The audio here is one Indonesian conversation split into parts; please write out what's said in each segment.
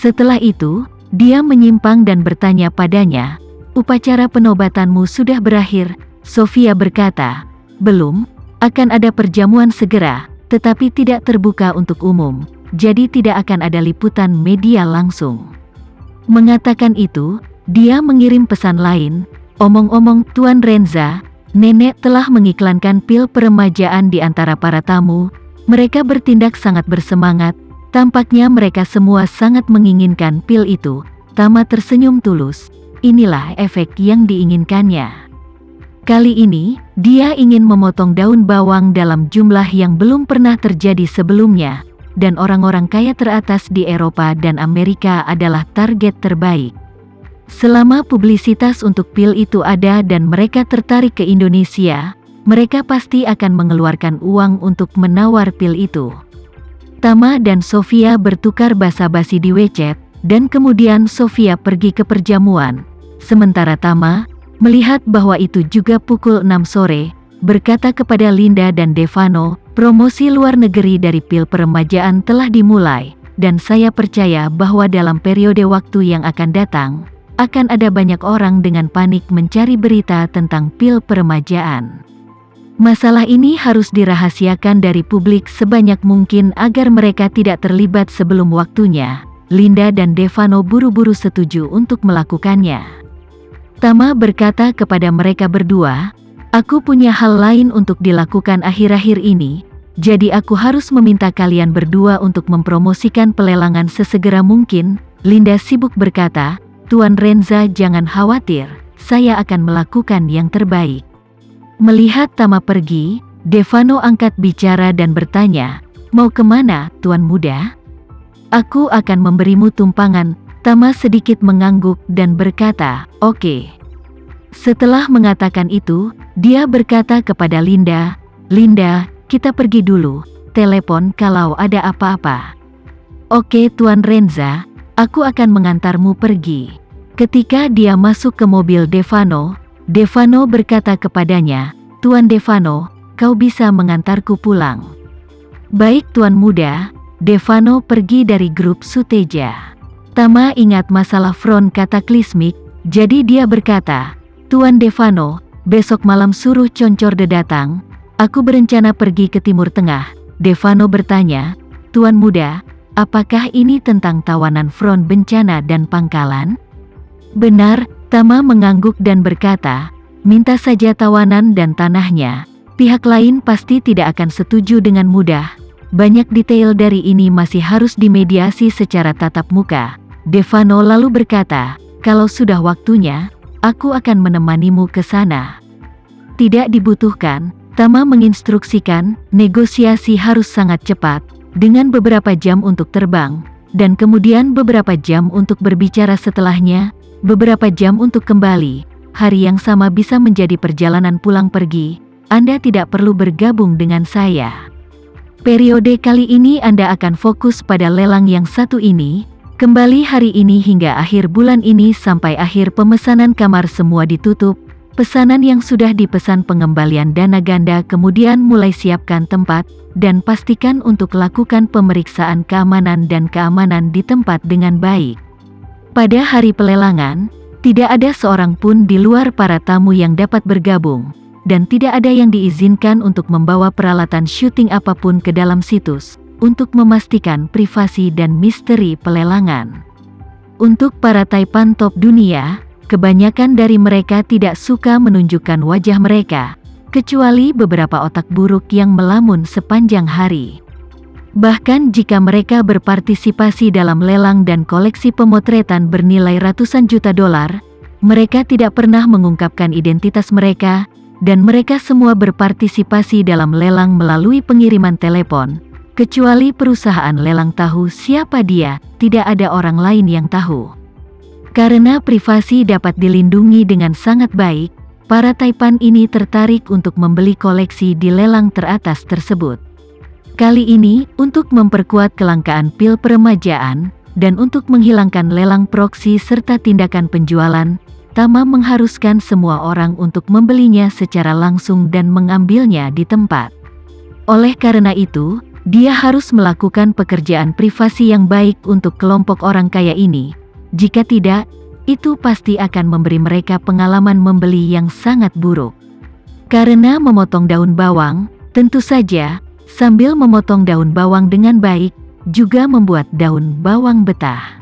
Setelah itu, dia menyimpang dan bertanya padanya, "Upacara penobatanmu sudah berakhir?" Sofia berkata, "Belum, akan ada perjamuan segera, tetapi tidak terbuka untuk umum, jadi tidak akan ada liputan media langsung." Mengatakan itu, dia mengirim pesan lain, "Omong-omong Tuan Renza, nenek telah mengiklankan pil peremajaan di antara para tamu. Mereka bertindak sangat bersemangat, tampaknya mereka semua sangat menginginkan pil itu." Tama tersenyum tulus. Inilah efek yang diinginkannya. Kali ini, dia ingin memotong daun bawang dalam jumlah yang belum pernah terjadi sebelumnya, dan orang-orang kaya teratas di Eropa dan Amerika adalah target terbaik. Selama publisitas untuk pil itu ada dan mereka tertarik ke Indonesia, mereka pasti akan mengeluarkan uang untuk menawar pil itu. Tama dan Sofia bertukar basa-basi di WeChat, dan kemudian Sofia pergi ke perjamuan. Sementara Tama, melihat bahwa itu juga pukul 6 sore, berkata kepada Linda dan Devano, "Promosi luar negeri dari pil peremajaan telah dimulai, dan saya percaya bahwa dalam periode waktu yang akan datang, akan ada banyak orang dengan panik mencari berita tentang pil peremajaan. Masalah ini harus dirahasiakan dari publik sebanyak mungkin agar mereka tidak terlibat sebelum waktunya." Linda dan Devano buru-buru setuju untuk melakukannya. Tama berkata kepada mereka berdua, "Aku punya hal lain untuk dilakukan akhir-akhir ini, jadi aku harus meminta kalian berdua untuk mempromosikan pelelangan sesegera mungkin." Linda sibuk berkata, "Tuan Renza jangan khawatir, saya akan melakukan yang terbaik." Melihat Tama pergi, Devano angkat bicara dan bertanya, "Mau kemana, Tuan Muda?" "Aku akan memberimu tumpangan." Tama sedikit mengangguk dan berkata, "Oke." Setelah mengatakan itu, dia berkata kepada Linda, "Linda, kita pergi dulu, telepon kalau ada apa-apa." "Oke Tuan Renza, aku akan mengantarmu pergi." Ketika dia masuk ke mobil Devano, Devano berkata kepadanya, "Tuan Devano, kau bisa mengantarku pulang." "Baik Tuan Muda." Devano pergi dari grup Suteja. Tama ingat masalah front kataklismik, jadi dia berkata, "Tuan Devano, besok malam suruh Concorde datang. Aku berencana pergi ke Timur Tengah." Devano bertanya, "Tuan Muda, apakah ini tentang tawanan front bencana dan pangkalan?" "Benar." Tama mengangguk dan berkata, "Minta saja tawanan dan tanahnya. Pihak lain pasti tidak akan setuju dengan mudah. Banyak detail dari ini masih harus dimediasi secara tatap muka." Devano lalu berkata, "Kalau sudah waktunya, aku akan menemanimu ke sana." "Tidak dibutuhkan." Tama menginstruksikan, negosiasi harus sangat cepat, dengan beberapa jam untuk terbang, dan kemudian beberapa jam untuk berbicara setelahnya, beberapa jam untuk kembali. Hari yang sama bisa menjadi perjalanan pulang pergi. Anda tidak perlu bergabung dengan saya. Periode kali ini Anda akan fokus pada lelang yang satu ini, kembali hari ini hingga akhir bulan ini sampai akhir pemesanan kamar semua ditutup, pesanan yang sudah dipesan pengembalian dana ganda, kemudian mulai siapkan tempat, dan pastikan untuk lakukan pemeriksaan keamanan dan keamanan di tempat dengan baik. Pada hari pelelangan, tidak ada seorang pun di luar para tamu yang dapat bergabung, dan tidak ada yang diizinkan untuk membawa peralatan syuting apapun ke dalam situs, untuk memastikan privasi dan misteri pelelangan. Untuk para taipan top dunia, kebanyakan dari mereka tidak suka menunjukkan wajah mereka, kecuali beberapa otak buruk yang melamun sepanjang hari. Bahkan jika mereka berpartisipasi dalam lelang dan koleksi pemotretan bernilai ratusan juta dolar, mereka tidak pernah mengungkapkan identitas mereka, dan mereka semua berpartisipasi dalam lelang melalui pengiriman telepon. Kecuali perusahaan lelang tahu siapa dia, tidak ada orang lain yang tahu. Karena privasi dapat dilindungi dengan sangat baik, para taipan ini tertarik untuk membeli koleksi di lelang teratas tersebut. Kali ini, untuk memperkuat kelangkaan pil peremajaan, dan untuk menghilangkan lelang proksi serta tindakan penjualan, Tama mengharuskan semua orang untuk membelinya secara langsung dan mengambilnya di tempat. Oleh karena itu, Dia harus melakukan pekerjaan privasi yang baik untuk kelompok orang kaya ini. Jika tidak, itu pasti akan memberi mereka pengalaman membeli yang sangat buruk. Karena memotong daun bawang, tentu saja, sambil memotong daun bawang dengan baik, juga membuat daun bawang betah.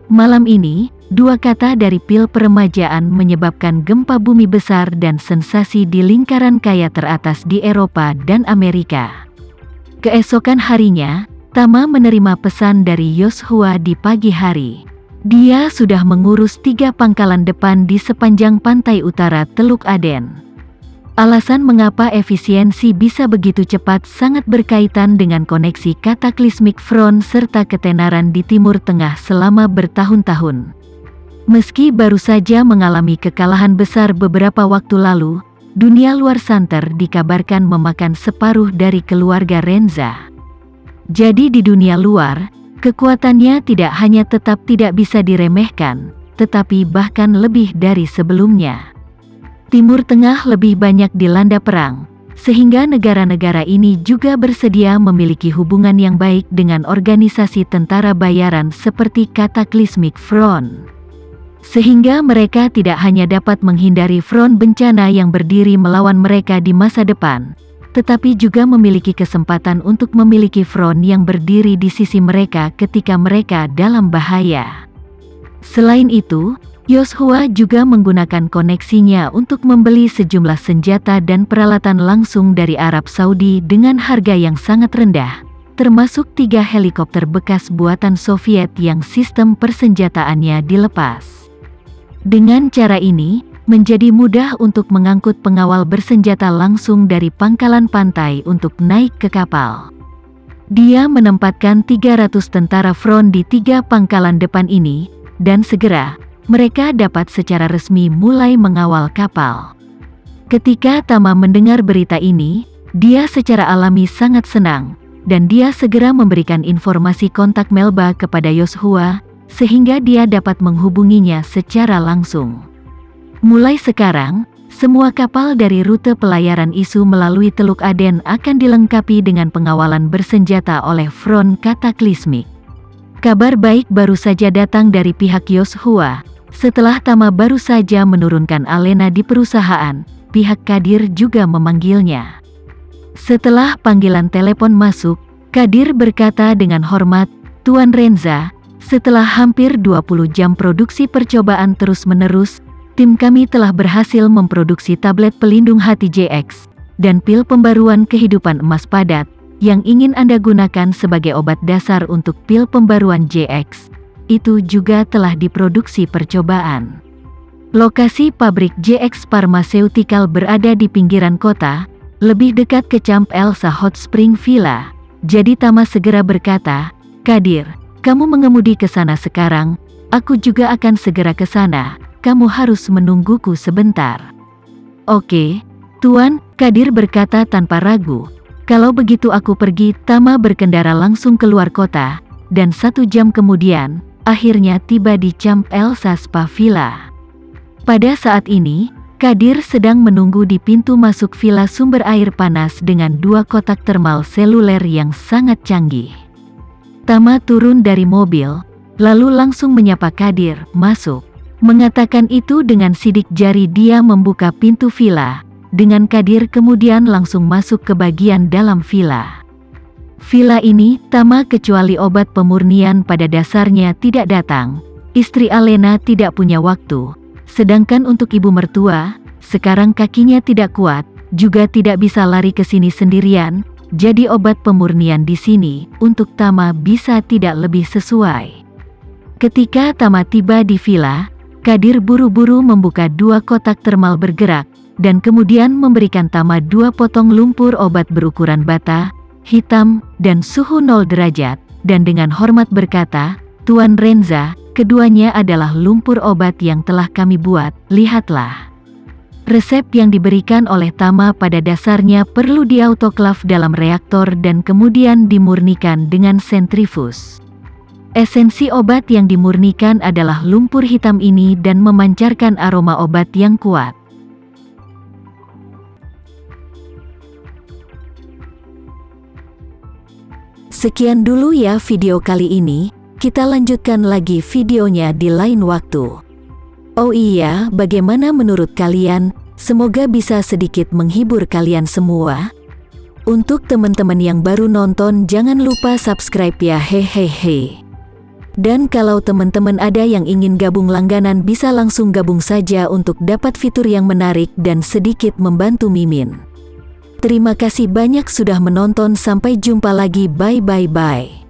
Malam ini, dua kata dari pil peremajaan menyebabkan gempa bumi besar dan sensasi di lingkaran kaya teratas di Eropa dan Amerika. Keesokan harinya, Tama menerima pesan dari Yoshua di pagi hari. Dia sudah mengurus 3 pangkalan depan di sepanjang pantai utara Teluk Aden. Alasan mengapa efisiensi bisa begitu cepat sangat berkaitan dengan koneksi Cataclysmic Front serta ketenaran di Timur Tengah selama bertahun-tahun. Meski baru saja mengalami kekalahan besar beberapa waktu lalu, dunia luar santer dikabarkan memakan separuh dari keluarga Renza. Jadi di dunia luar, kekuatannya tidak hanya tetap tidak bisa diremehkan, tetapi bahkan lebih dari sebelumnya. Timur Tengah lebih banyak dilanda perang, sehingga negara-negara ini juga bersedia memiliki hubungan yang baik dengan organisasi tentara bayaran seperti Cataclysmic Front. Sehingga mereka tidak hanya dapat menghindari front bencana yang berdiri melawan mereka di masa depan, tetapi juga memiliki kesempatan untuk memiliki front yang berdiri di sisi mereka ketika mereka dalam bahaya. Selain itu, Yoshua juga menggunakan koneksinya untuk membeli sejumlah senjata dan peralatan langsung dari Arab Saudi dengan harga yang sangat rendah, termasuk 3 helikopter bekas buatan Soviet yang sistem persenjataannya dilepas. Dengan cara ini, menjadi mudah untuk mengangkut pengawal bersenjata langsung dari pangkalan pantai untuk naik ke kapal. Dia menempatkan 300 tentara front di 3 pangkalan depan ini, dan segera, mereka dapat secara resmi mulai mengawal kapal. Ketika Tama mendengar berita ini, dia secara alami sangat senang, dan dia segera memberikan informasi kontak Melba kepada Yoshua, sehingga dia dapat menghubunginya secara langsung. Mulai sekarang, semua kapal dari rute pelayaran Isu melalui Teluk Aden akan dilengkapi dengan pengawalan bersenjata oleh Front Cataclysmic. Kabar baik baru saja datang dari pihak Yoshua. Setelah Tama baru saja menurunkan Alena di perusahaan, pihak Kadir juga memanggilnya. Setelah panggilan telepon masuk, Kadir berkata dengan hormat, "Tuan Renza, setelah hampir 20 jam produksi percobaan terus-menerus, tim kami telah berhasil memproduksi tablet pelindung hati JX, dan pil pembaruan kehidupan emas padat, yang ingin Anda gunakan sebagai obat dasar untuk pil pembaruan JX. Itu juga telah diproduksi percobaan." Lokasi pabrik JX Pharmaceutical berada di pinggiran kota, lebih dekat ke Camp Elsa Hot Spring Villa. Jadi Tama segera berkata, "Kadir, kamu mengemudi ke sana sekarang, aku juga akan segera ke sana, kamu harus menungguku sebentar." "Oke, Tuan," Kadir berkata tanpa ragu. Kalau begitu aku pergi. Tama berkendara langsung keluar kota, dan 1 jam kemudian, akhirnya tiba di Camp Elsa Spa Villa. Pada saat ini, Kadir sedang menunggu di pintu masuk villa sumber air panas dengan 2 kotak termal seluler yang sangat canggih. Tama turun dari mobil, lalu langsung menyapa Kadir, "Masuk." Mengatakan itu dengan sidik jari dia membuka pintu villa, dengan Kadir kemudian langsung masuk ke bagian dalam villa. Villa ini, Tama kecuali obat pemurnian pada dasarnya tidak datang, istri Alena tidak punya waktu, sedangkan untuk ibu mertua, sekarang kakinya tidak kuat, juga tidak bisa lari ke sini sendirian, jadi obat pemurnian di sini, untuk Tama bisa tidak lebih sesuai. Ketika Tama tiba di villa, Kadir buru-buru membuka 2 kotak termal bergerak, dan kemudian memberikan Tama 2 potong lumpur obat berukuran bata, hitam, dan suhu 0 derajat, dan dengan hormat berkata, "Tuan Renza, keduanya adalah lumpur obat yang telah kami buat, lihatlah." Resep yang diberikan oleh Tama pada dasarnya perlu diautoklav dalam reaktor dan kemudian dimurnikan dengan sentrifus. Esensi obat yang dimurnikan adalah lumpur hitam ini dan memancarkan aroma obat yang kuat. Sekian dulu ya video kali ini, kita lanjutkan lagi videonya di lain waktu. Oh iya, bagaimana menurut kalian? Semoga bisa sedikit menghibur kalian semua. Untuk teman-teman yang baru nonton, jangan lupa subscribe ya, hehehe. Dan kalau teman-teman ada yang ingin gabung langganan, bisa langsung gabung saja untuk dapat fitur yang menarik dan sedikit membantu Mimin. Terima kasih banyak sudah menonton, sampai jumpa lagi, bye bye bye.